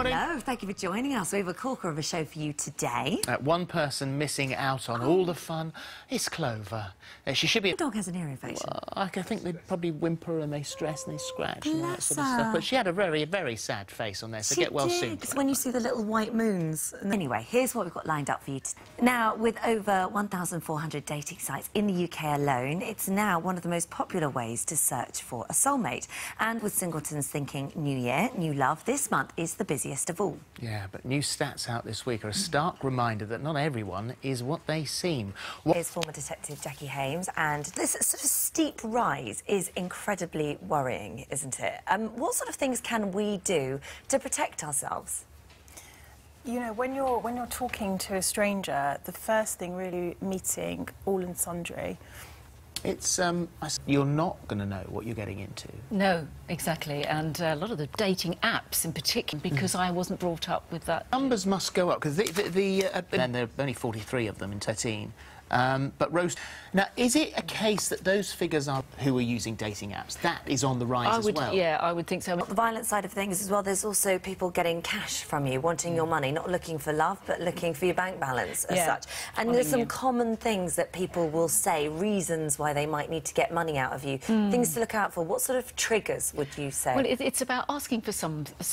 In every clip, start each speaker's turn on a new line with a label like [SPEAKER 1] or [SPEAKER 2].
[SPEAKER 1] morning.
[SPEAKER 2] Hello, thank you for joining us. We have a corker of a show for you today.
[SPEAKER 1] One person missing out on all the fun is Clover. She should be...
[SPEAKER 2] The dog has an ear infection.
[SPEAKER 1] Well, I think they probably whimper and they stress and they scratch and all that sort of
[SPEAKER 2] Bless her.
[SPEAKER 1] stuff. But she had a very, very sad face on there, so
[SPEAKER 2] She
[SPEAKER 1] get well
[SPEAKER 2] did.
[SPEAKER 1] soon.
[SPEAKER 2] It's when you see the little white moons. Anyway, here's what we've got lined up for you today. Now, with over 1,400 dating sites in the UK alone, it's now one of the most popular ways to search for a soulmate. And with singletons thinking new year, new love, this month is the busiest of all.
[SPEAKER 1] Yeah, but new stats out this week are a stark reminder that not everyone is what they seem.
[SPEAKER 2] Here's former detective Jackie Hames, and this sort of steep rise is incredibly worrying, isn't it? What sort of things can we do to protect ourselves?
[SPEAKER 3] You know, when you're talking to a stranger, the first thing really meeting all and sundry.
[SPEAKER 1] It's, you're not going to know what you're getting into.
[SPEAKER 4] No, exactly, and a lot of the dating apps in particular, because I wasn't brought up with that.
[SPEAKER 1] Numbers must go up, because and there are only 43 of them in 13. But Rose, now, is it a case that those figures are who are using dating apps? That is on the rise as well?
[SPEAKER 4] Yeah, I would think so.
[SPEAKER 2] The violent side of things as well, there's also people getting cash from you, wanting your money, not looking for love, but looking for your bank balance as such. And there's some common things that people will say, reasons why they might need to get money out of you, things to look out for. What sort of triggers would you say?
[SPEAKER 4] Well, it's about asking for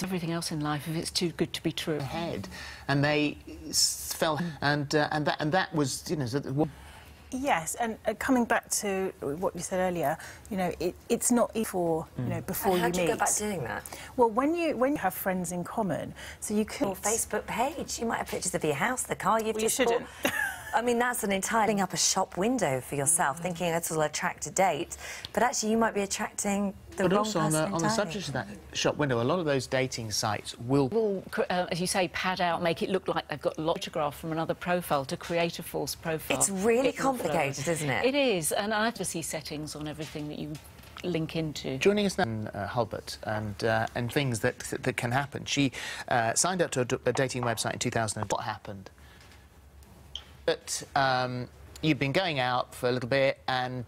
[SPEAKER 4] everything else in life if it's too good to be true.
[SPEAKER 1] Head, and they fell, and that was, you know.
[SPEAKER 3] Yes, and coming back to what you said earlier, you know, it's not for, you know, before you meet.
[SPEAKER 2] How do you go about doing that?
[SPEAKER 3] Well, when you have friends in common, so you could...
[SPEAKER 2] Your Facebook page, you might have pictures of your house, the car you've just bought.
[SPEAKER 3] shouldn't.
[SPEAKER 2] I mean, that's an entire up a shop window for yourself, thinking it will attract a date, but actually you might be attracting the wrong person entirely.
[SPEAKER 1] But also on the subject of that shop window, a lot of those dating sites will,
[SPEAKER 4] as you say, pad out, make it look like they've got a photograph from another profile to create a false profile.
[SPEAKER 2] It's really complicated, isn't it?
[SPEAKER 4] It is, and I have to see settings on everything that you link into.
[SPEAKER 1] Joining us now, Hulbert, and things that can happen. She signed up to a dating website in 2000. What happened? But you'd been going out for a little bit, and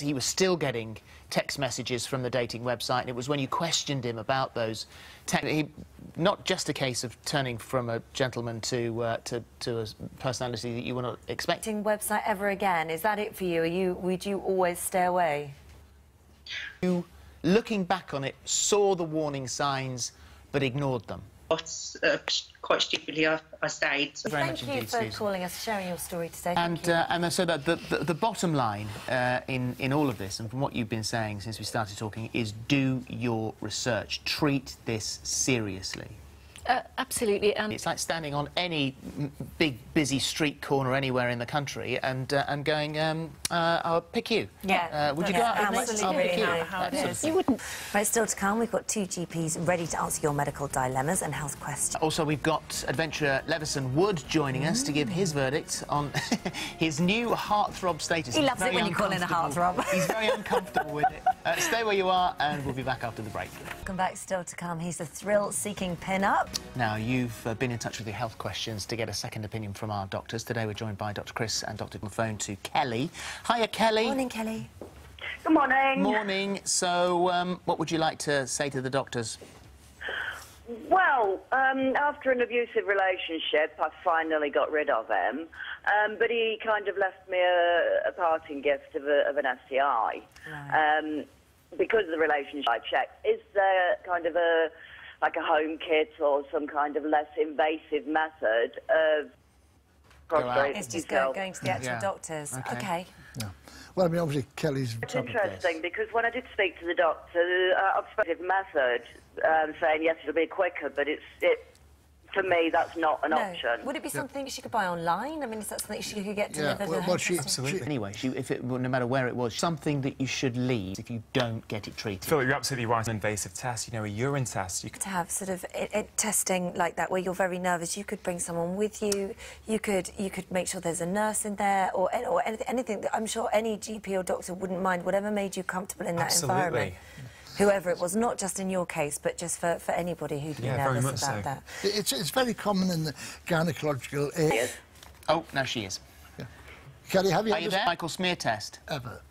[SPEAKER 1] he was still getting text messages from the dating website, and it was when you questioned him about those not just a case of turning from a gentleman to a personality that you were not expecting.
[SPEAKER 2] Website ever again? Is that it for you? Would you always stay away?
[SPEAKER 1] You, looking back on it, saw the warning signs but ignored them.
[SPEAKER 5] Quite stupidly, I stayed. So.
[SPEAKER 2] Thank you for calling us, sharing your story today.
[SPEAKER 1] And so that the bottom line in all of this, and from what you've been saying since we started talking, is do your research. Treat this seriously.
[SPEAKER 4] Absolutely, and
[SPEAKER 1] it's like standing on any big, busy street corner anywhere in the country and going, I'll pick you.
[SPEAKER 2] Yeah.
[SPEAKER 1] Would you go out with me? I'll pick you.
[SPEAKER 3] How it is.
[SPEAKER 4] you wouldn't.
[SPEAKER 2] Right, still to come, we've got 2 GPs ready to answer your medical dilemmas and health questions.
[SPEAKER 1] Also, we've got adventurer Levison Wood joining us to give his verdict on his new heartthrob status.
[SPEAKER 2] He loves it when you call in a heartthrob.
[SPEAKER 1] He's very uncomfortable with it. Stay where you are, and we'll be back after the break.
[SPEAKER 2] Welcome back, still to come. He's the thrill-seeking pin-up.
[SPEAKER 1] Now, you've been in touch with your health questions to get a second opinion from our doctors. Today we're joined by Dr Chris and Dr on the phone to Kelly. Hiya, Kelly.
[SPEAKER 2] Morning, Kelly.
[SPEAKER 6] Good morning.
[SPEAKER 1] Morning. So, what would you like to say to the doctors?
[SPEAKER 6] Well, after an abusive relationship, I finally got rid of him. But he kind of left me a parting gift of an STI. Right. Because of the relationship I checked, is there kind of like a home kit or some kind of less invasive method of prostrating
[SPEAKER 2] It's just going to the actual doctors. Okay.
[SPEAKER 7] Yeah. Well, I mean, obviously, Kelly's...
[SPEAKER 6] It's interesting, because when I did speak to the doctor, I've spoken method, saying, yes, it'll be quicker, but for me, that's not an option.
[SPEAKER 2] Would it be something she could buy online? I mean, is that something she could get delivered?
[SPEAKER 1] Absolutely. Anyway, no matter where it was, something that you should leave if you don't get it treated.
[SPEAKER 8] Phil, you're absolutely right. An invasive test, you know, a urine test. You could
[SPEAKER 2] to have sort of testing like that where you're very nervous. You could bring someone with you. You could make sure there's a nurse in there or anything that I'm sure any GP or doctor wouldn't mind. Whatever made you comfortable in that environment. Whoever it was, not just in your case, but just for anybody who'd be nervous about that.
[SPEAKER 7] It's very common in the gynecological area.
[SPEAKER 1] Oh, now she is.
[SPEAKER 7] Yeah. Kelly, have you
[SPEAKER 1] had a Michael smear test?
[SPEAKER 7] Ever.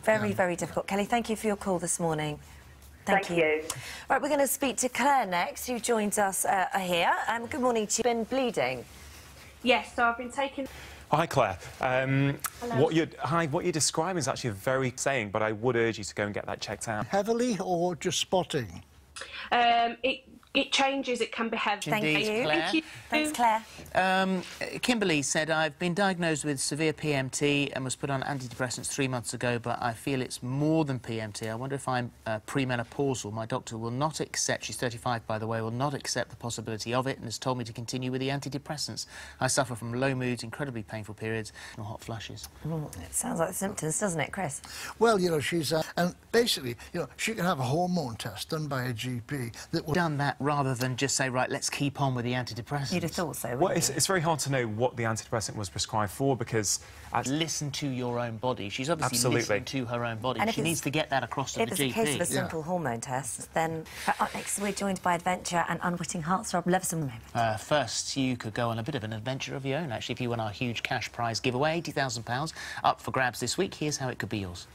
[SPEAKER 2] Very, very difficult. Kelly, thank you for your call this morning. Thank
[SPEAKER 6] Thank you.
[SPEAKER 2] Right, we're going to speak to Claire next, who joins us here. Good morning to you. Been bleeding?
[SPEAKER 9] Yes, so I've been taking...
[SPEAKER 8] Oh, hi, Claire. What you're describing is actually very saying, but I would urge you to go and get that checked out.
[SPEAKER 7] Heavily or just spotting?
[SPEAKER 9] It changes, it can be heavy.
[SPEAKER 1] Indeed,
[SPEAKER 2] you.
[SPEAKER 1] Claire.
[SPEAKER 9] Thank you.
[SPEAKER 2] Thanks, Claire.
[SPEAKER 1] Kimberly said, I've been diagnosed with severe PMT and was put on antidepressants 3 months ago, but I feel it's more than PMT. I wonder if I'm premenopausal. My doctor will not accept, she's 35 by the way, will not accept the possibility of it and has told me to continue with the antidepressants. I suffer from low moods, incredibly painful periods and hot flushes.
[SPEAKER 2] It sounds like the symptoms, doesn't it, Chris?
[SPEAKER 7] Well, you know, she's... and basically, you know, she can have a hormone test done by a GP that will...
[SPEAKER 1] Done that rather than just say, right, let's keep on with the antidepressants.
[SPEAKER 2] You'd have thought so,
[SPEAKER 8] Well,
[SPEAKER 2] wouldn't you?
[SPEAKER 8] it's very hard to know what the antidepressant was prescribed for because...
[SPEAKER 1] Listen to your own body. She's obviously
[SPEAKER 8] Absolutely.
[SPEAKER 1] listening to her own body.
[SPEAKER 2] And if
[SPEAKER 1] She
[SPEAKER 2] it's-
[SPEAKER 1] needs to get that across to
[SPEAKER 2] If
[SPEAKER 1] the
[SPEAKER 2] it's a
[SPEAKER 1] GP.
[SPEAKER 2] case of a simple hormone test, then up next we're joined by adventurer and unwitting heartthrob Levison Raymond.
[SPEAKER 1] First, you could go on a bit of an adventure of your own, actually, if you won our huge cash prize giveaway, £80,000 up for grabs this week. Here's how it could be yours.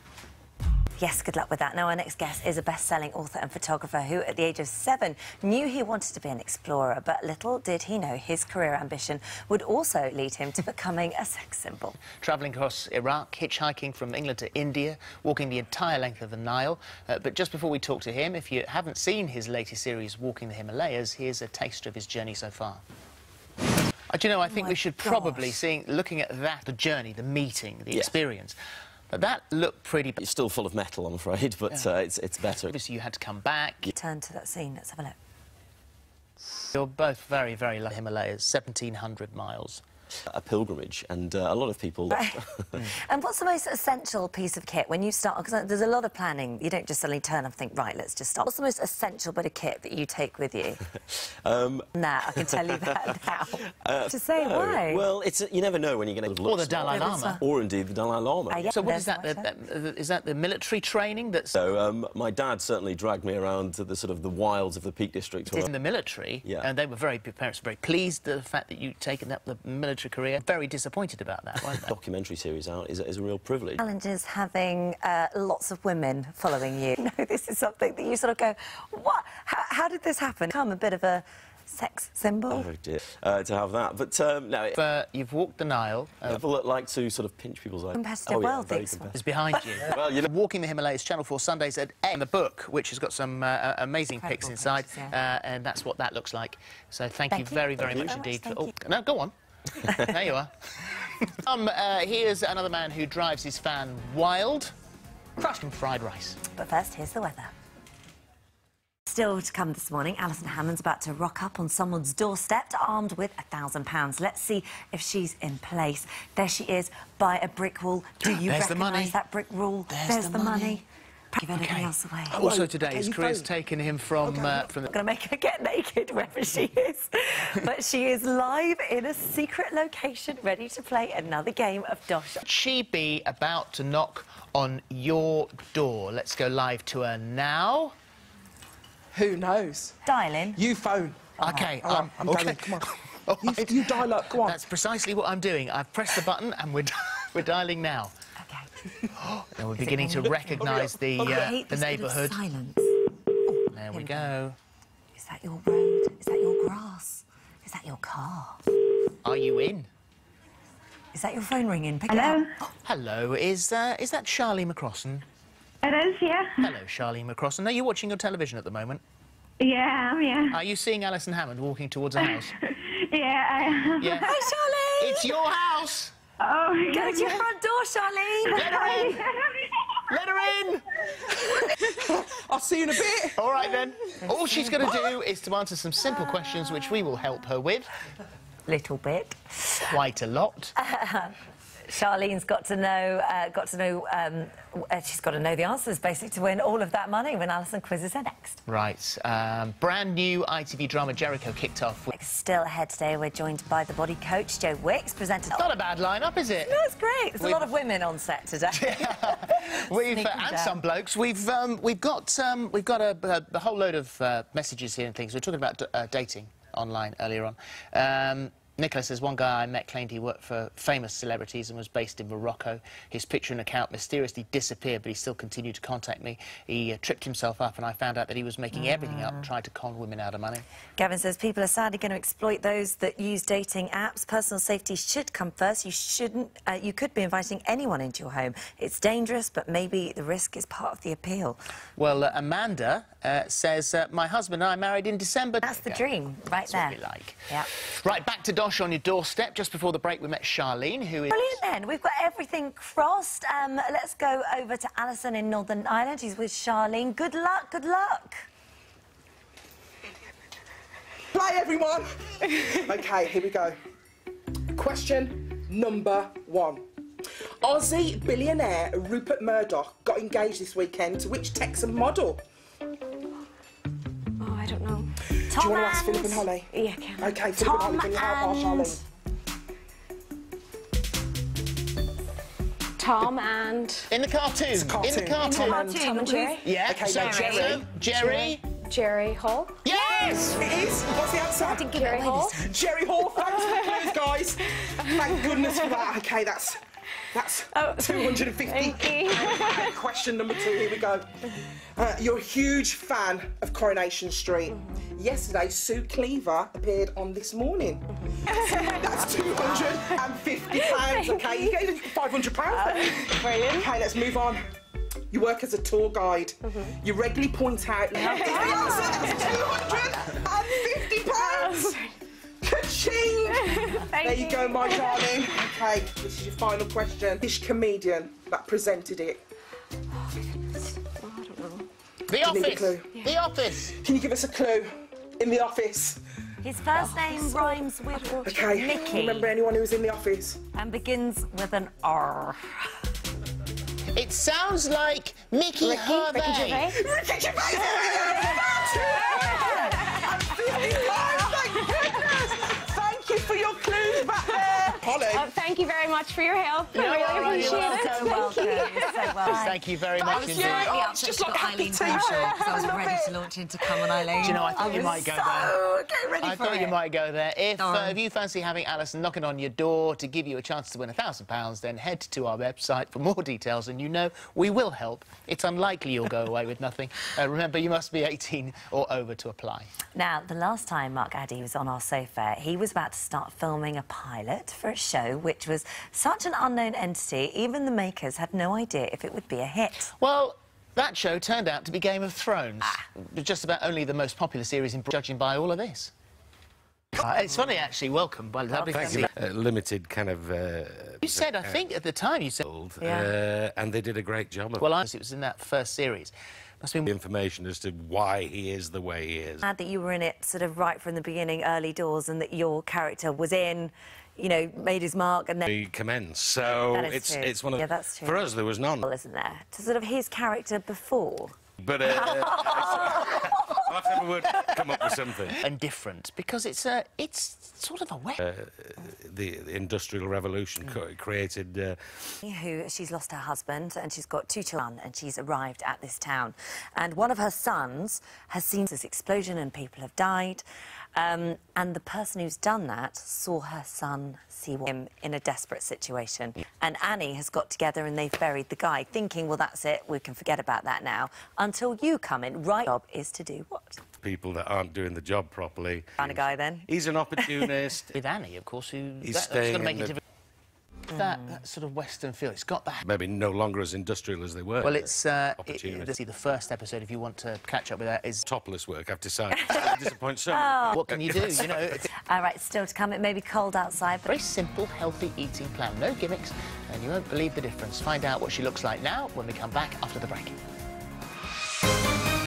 [SPEAKER 2] Yes, good luck with that. Now, our next guest is a best-selling author and photographer who, at the age of 7, knew he wanted to be an explorer, but little did he know his career ambition would also lead him to becoming a sex symbol.
[SPEAKER 1] Travelling across Iraq, hitchhiking from England to India, walking the entire length of the Nile. But just before we talk to him, if you haven't seen his latest series, Walking the Himalayas, here's a taste of his journey so far. Do you know, I think we should probably, looking at that, the journey, the meeting, the experience, but that looked pretty...
[SPEAKER 10] It's still full of metal, I'm afraid, but it's better.
[SPEAKER 1] Obviously, you had to come back.
[SPEAKER 2] Turn to that scene. Let's have a look.
[SPEAKER 1] You're both very, very lucky. Himalayas, 1,700 miles.
[SPEAKER 10] A pilgrimage, and a lot of people...
[SPEAKER 2] And what's the most essential piece of kit when you start? Because there's a lot of planning. You don't just suddenly turn up and think, right, let's just start. What's the most essential bit of kit that you take with you? Nah, I can tell you that now. To say why?
[SPEAKER 10] Well, you never know when you're going to look.
[SPEAKER 1] Or the Dalai Lama.
[SPEAKER 10] Or indeed the Dalai Lama.
[SPEAKER 2] Yeah,
[SPEAKER 1] So what is that? Is that the military training that's...
[SPEAKER 10] So my dad certainly dragged me around to the sort of the wilds of the Peak District.
[SPEAKER 1] In the military, and they were parents were very pleased the fact that you'd taken up the military career. Very disappointed about that, weren't they?
[SPEAKER 10] Documentary series out is a real privilege.
[SPEAKER 2] Challenges having lots of women following you. No, this is something that you sort of go, what? How did this happen? Become a bit of a sex symbol.
[SPEAKER 10] Oh dear, to have that. But no,
[SPEAKER 1] you've walked the Nile.
[SPEAKER 10] People that like to sort of pinch people's eyes.
[SPEAKER 2] Competitive world,
[SPEAKER 10] very
[SPEAKER 2] thinks.
[SPEAKER 10] competitive.
[SPEAKER 1] Is behind you.
[SPEAKER 10] Well, you know,
[SPEAKER 1] Walking the Himalayas, Channel 4 Sundays at 8. And the book, which has got some amazing
[SPEAKER 2] Incredible
[SPEAKER 1] pics inside,
[SPEAKER 2] pictures,
[SPEAKER 1] and that's what that looks like. So thank you
[SPEAKER 2] you.
[SPEAKER 1] very, very
[SPEAKER 2] Thank
[SPEAKER 1] much
[SPEAKER 2] you.
[SPEAKER 1] indeed.
[SPEAKER 2] Thank you.
[SPEAKER 1] No, go on. There you are. Here's another man who drives his fan wild. Crushing fried rice.
[SPEAKER 2] But first, here's the weather. Still to come this morning, Alison Hammond's about to rock up on someone's doorstep armed with £1,000. Let's see if she's in place. There she is, by a brick wall. Do you
[SPEAKER 1] There's the money.
[SPEAKER 2] recognise that brick wall? There's the money. Give anything else away.
[SPEAKER 1] Also today, his career's taken him from the...
[SPEAKER 2] I'm going to make her get naked wherever she is. But she is live in a secret location, ready to play another game of Dosh.
[SPEAKER 1] She be about to knock on your door. Let's go live to her now.
[SPEAKER 11] Who knows?
[SPEAKER 2] Dial in.
[SPEAKER 11] You phone.
[SPEAKER 1] OK,
[SPEAKER 11] I'm going. Come on. You dial up. Go on.
[SPEAKER 1] That's precisely what I'm doing. I've pressed the button and we're dialing now.
[SPEAKER 2] OK.
[SPEAKER 1] And we're beginning to recognise the neighbourhood.
[SPEAKER 2] Silence.
[SPEAKER 1] There we go.
[SPEAKER 2] Is that your road? Is that your grass? Is that your car?
[SPEAKER 1] Are you in?
[SPEAKER 2] Is that your phone ringing? Pick
[SPEAKER 12] Hello?
[SPEAKER 2] it up.
[SPEAKER 1] Hello, is that Charlie McCrossan?
[SPEAKER 12] It is, yeah.
[SPEAKER 1] Hello, Charlie McCrossan. Are you watching your television at the moment?
[SPEAKER 12] Yeah, I am, yeah.
[SPEAKER 1] Are you seeing Alison Hammond walking towards a house?
[SPEAKER 12] Yeah, I am.
[SPEAKER 1] Yeah.
[SPEAKER 2] Hi, Charlie!
[SPEAKER 1] It's your house!
[SPEAKER 12] Oh,
[SPEAKER 2] Go to your front door, Charlene!
[SPEAKER 1] Let her in! Let her in!
[SPEAKER 11] I'll see you in a bit.
[SPEAKER 1] All right, then. All she's going to do is to answer some simple questions, which we will help her with.
[SPEAKER 2] Little bit.
[SPEAKER 1] Quite a lot.
[SPEAKER 2] Charlene's got to know, she's got to know the answers, basically, to win all of that money when Alison quizzes her next.
[SPEAKER 1] Right. Brand new ITV drama Jericho kicked off.
[SPEAKER 2] Still ahead today, we're joined by the body coach, Jo Wicks, presented...
[SPEAKER 1] Not a bad lineup, is it?
[SPEAKER 2] No, it's great. There's a lot of women on set today.
[SPEAKER 1] And some blokes. We've got a whole load of messages here and things. We're talking about dating online earlier on. Nicola says, one guy I met claimed he worked for famous celebrities and was based in Morocco. His picture and account mysteriously disappeared, but he still continued to contact me. He tripped himself up, and I found out that he was making everything up and tried to con women out of money.
[SPEAKER 2] Gavin says people are sadly going to exploit those that use dating apps. Personal safety should come first. You shouldn't. You could be inviting anyone into your home. It's dangerous, but maybe the risk is part of the appeal.
[SPEAKER 1] Well, Amanda says, my husband and I married in December.
[SPEAKER 2] That's the dream, right
[SPEAKER 1] That's
[SPEAKER 2] there.
[SPEAKER 1] what we like.
[SPEAKER 2] Yeah.
[SPEAKER 1] Right, back to Dosh on your doorstep. Just before the break, we met Charlene, who is...
[SPEAKER 2] Brilliant, then. We've got everything crossed. Let's go over to Alison in Northern Ireland. She's with Charlene. Good luck, good luck.
[SPEAKER 11] Play, everyone. OK, here we go. Question number 1. Aussie billionaire Rupert Murdoch got engaged this weekend to which Texan model?
[SPEAKER 9] Oh, I don't know.
[SPEAKER 11] Do you want to ask Philip and Holly?
[SPEAKER 9] Yeah, can.
[SPEAKER 11] OK, Philip and Holly, can you help our Charlene?
[SPEAKER 9] Tom and...
[SPEAKER 1] In the cartoon.
[SPEAKER 11] It's a cartoon.
[SPEAKER 1] In the cartoon.
[SPEAKER 9] Tom and Jerry?
[SPEAKER 1] Yeah.
[SPEAKER 11] OK, now Jerry.
[SPEAKER 1] Jerry.
[SPEAKER 9] Jerry Hall?
[SPEAKER 1] Yes!
[SPEAKER 11] It is. What's the answer?
[SPEAKER 2] I didn't give
[SPEAKER 9] Jerry
[SPEAKER 2] it away
[SPEAKER 9] Hall?
[SPEAKER 2] this time.
[SPEAKER 11] Jerry Hall. Thanks for the clues, guys. Thank goodness for that. OK, that's 250.
[SPEAKER 9] Thank you.
[SPEAKER 11] Okay, question number 2, here we go. You're a huge fan of Coronation Street. Yesterday, Sue Cleaver appeared on This Morning. That's £250, OK? You gave it £500.
[SPEAKER 9] Brilliant.
[SPEAKER 11] OK, let's move on. You work as a tour guide. You regularly point out... That's £250! Ka-ching! There you go, my darling. OK, this is your final question. Which comedian that presented it?
[SPEAKER 1] The
[SPEAKER 11] You need a
[SPEAKER 1] Office.
[SPEAKER 11] clue.
[SPEAKER 1] The Office.
[SPEAKER 11] Can you give us a clue? In The Office.
[SPEAKER 2] His first name rhymes with
[SPEAKER 11] OK,
[SPEAKER 2] Mickey
[SPEAKER 11] remember anyone who was in The Office?
[SPEAKER 2] and begins with an R.
[SPEAKER 1] It sounds like Mickey Hervey.
[SPEAKER 9] Ricky Gervais?
[SPEAKER 11] Ricky Gervais! Thank goodness! Thank you for your clues back there. Holly.
[SPEAKER 9] Thank you very much for your help. I really appreciate it.
[SPEAKER 2] So welcome. So well.
[SPEAKER 1] Thank you very much
[SPEAKER 11] Thank
[SPEAKER 1] indeed.
[SPEAKER 11] you.
[SPEAKER 2] Slightly
[SPEAKER 11] Oh,
[SPEAKER 2] upset
[SPEAKER 11] just
[SPEAKER 2] to
[SPEAKER 11] like
[SPEAKER 2] got
[SPEAKER 11] happy
[SPEAKER 2] Eileen
[SPEAKER 11] tea.
[SPEAKER 2] Boucher, because I was
[SPEAKER 11] I love
[SPEAKER 2] ready
[SPEAKER 11] it.
[SPEAKER 2] to launch into Come on, Eileen.
[SPEAKER 1] Do you know, I thought you might go there.
[SPEAKER 11] Get ready
[SPEAKER 1] I
[SPEAKER 11] for
[SPEAKER 1] thought
[SPEAKER 11] it.
[SPEAKER 1] you might go there. If
[SPEAKER 2] Darn.
[SPEAKER 1] you fancy having Alison knocking on your door to give you a chance to win £1,000, then head to our website for more details, and you know we will help. It's unlikely you'll go away with nothing. Remember, you must be 18 or over to apply.
[SPEAKER 2] Now, the last time Mark Addy was on our sofa, he was about to start filming a pilot for a show which was such an unknown entity, even the makers had no idea if it would be a hit.
[SPEAKER 1] Well, that show turned out to be Game of Thrones. Just about only the most popular series in judging by all of this. It's funny, actually. Welcome. Well, lovely to see you.
[SPEAKER 13] Limited kind of...
[SPEAKER 1] You said, I think, at the time, you said...
[SPEAKER 13] and they did a great job of
[SPEAKER 1] Well,
[SPEAKER 13] it.
[SPEAKER 1] it was in that first series. Must have been...
[SPEAKER 13] Information as to why he is the way he is.
[SPEAKER 2] Glad that you were in it sort of right from the beginning, early doors, and that your character was in, you know, made his mark, and then...
[SPEAKER 13] He commenced, so
[SPEAKER 2] That is true.
[SPEAKER 13] it's one of...
[SPEAKER 2] Yeah, that's true.
[SPEAKER 13] For us, there was none.
[SPEAKER 2] Isn't there? To sort of his character before.
[SPEAKER 13] But I'll have to have a word, come up with something.
[SPEAKER 1] And different, because it's sort of a wet...
[SPEAKER 13] The Industrial Revolution created...
[SPEAKER 2] She's lost her husband and she's got 2 children, and she's arrived at this town. And one of her sons has seen this explosion and people have died. And the person who's done that saw her son see him in a desperate situation. And Annie has got together and they've buried the guy, thinking, well, that's it, we can forget about that now, until you come in. Right job is to do what?
[SPEAKER 13] People that aren't doing the job properly.
[SPEAKER 2] Kind of guy, then?
[SPEAKER 13] He's an opportunist.
[SPEAKER 1] With Annie, of course, who...
[SPEAKER 13] He's
[SPEAKER 1] that's going to
[SPEAKER 13] staying
[SPEAKER 1] make
[SPEAKER 13] in
[SPEAKER 1] it
[SPEAKER 13] the...
[SPEAKER 1] different. That sort of Western feel, it's got that...
[SPEAKER 13] Maybe no longer as industrial as they were.
[SPEAKER 1] Well, it's...
[SPEAKER 13] Opportunity.
[SPEAKER 1] the first episode, if you want to catch up with that, is...
[SPEAKER 13] Topless work, I've decided. Disappoint some.
[SPEAKER 2] Oh.
[SPEAKER 1] What can you do, you know?
[SPEAKER 2] All right, still to come. It may be cold outside, but...
[SPEAKER 1] Very simple, healthy eating plan. No gimmicks, and you won't believe the difference. Find out what she looks like now when we come back after the break.